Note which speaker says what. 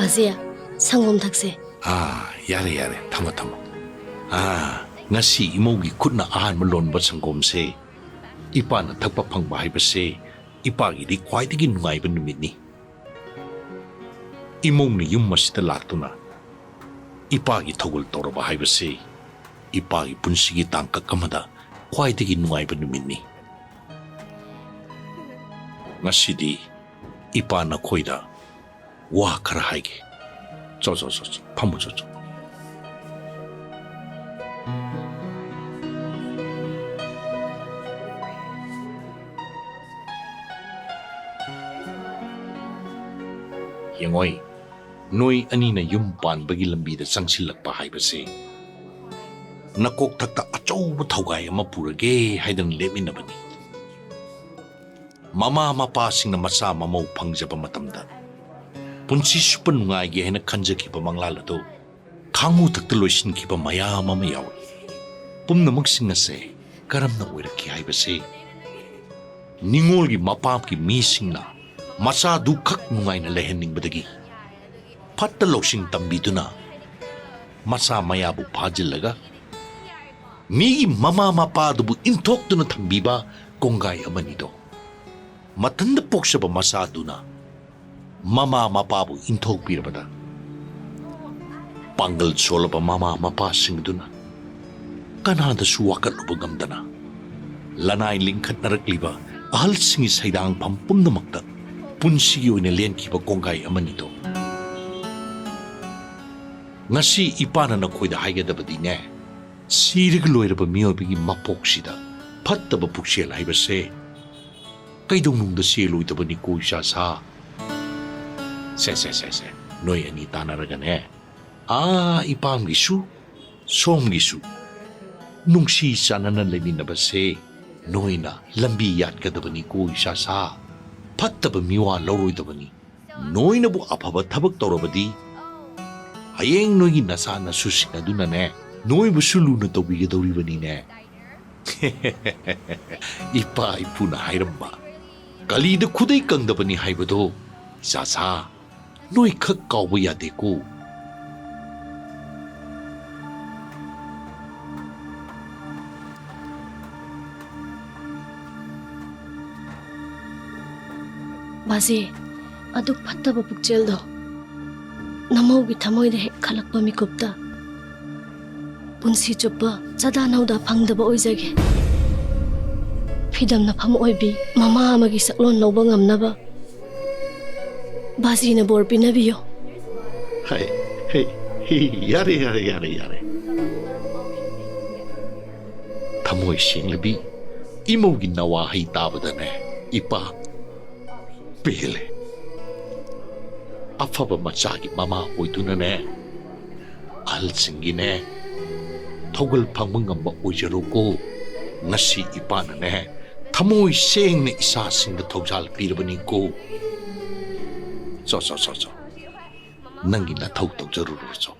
Speaker 1: 바지야, 상곰 탁세.
Speaker 2: 야래 타모 ngasi imogi kutna ahan malon ba sanggom se ipa na tagpapang bahay ba se ipa gi di kwai tigi nungai ba numit ni imong ni yung masita lato na ipa gi togol toro bahay ba se ipa gi punsigi tangkak kamada kwai tigi nungai ba numit ni ngasi di ipa na koida wa karahay gi zo pamu zo Yengoi, noi anina yumpan bagi lambi da sangsilak pa haibase. Nakok takta achauba thawgai ama purage haidan leminabani. Mama mapasing na masa mamaw pangjaba matamda. Punsi supan nungai gi haina kanjakiba manglalado. Kangu takta loisin kiba maya mama yawi. Pumna magsing na se, karam na oiraki haibase. Ningol gi mapap ki mising na. Masa dukak nungay na lehening badagi. Patta losing tambido na. Masa mayabu pajilaga. Migi mama mapadubu intok do na tambiba konggay amanido. Matanda poksa ba masa do na. Mama mapabu intok pirabada. Panggal sola ba mama mapasing do na. Kanada suwakat lubagam dana. Lanay lingkat na rakliba ahal singis haidang pampum na magdat. Punsigi oina len kiba konggay amanito. Ngasi ipana na koida haigadabadi ne. Sirig loiraba miyobigi mapoksida. Pattaba puksel haibase. Kaidong nungda siloidaba ni kuisa sa. Se. Noy ani tanaraga ne. Ipam gisu. Som gisu. Nung si sana na leminaba se. Noy na lambi yat kadaba ni kuisa sa. Pattaba miwa lauroidabani. Noi na bu apaba tabak torobadi. Hayeng noi gi nasa na susina duna ne. Noi bu sulu na tawbigadawribani ne. Ipa ipu na hairamba. Kalida kuday kangdabani haibado. Sasa. Noi kak kauba yade ko.
Speaker 1: Bazi, aduk patta ba pukchel do. Namaw gi thamoy de khalak pa mikupta. Punsi chuppa chada nauda phangda ba oijage. Fidam na pham oibi mama amagi saklon lawba ngamna ba. Bazi na bor pinabiyo.
Speaker 2: Hey, yare. Thamoy singlabi imo gi nawa hay tabada ne. Ipa Pele. Afaba machagi mama oiduna ne. Alsingi ne. Togal pangmangamba oijaro ko. Ngasi ipana ne. Thamoy seng na isa singa togjal pirabani ko. So. Nangi na tog jaruro so.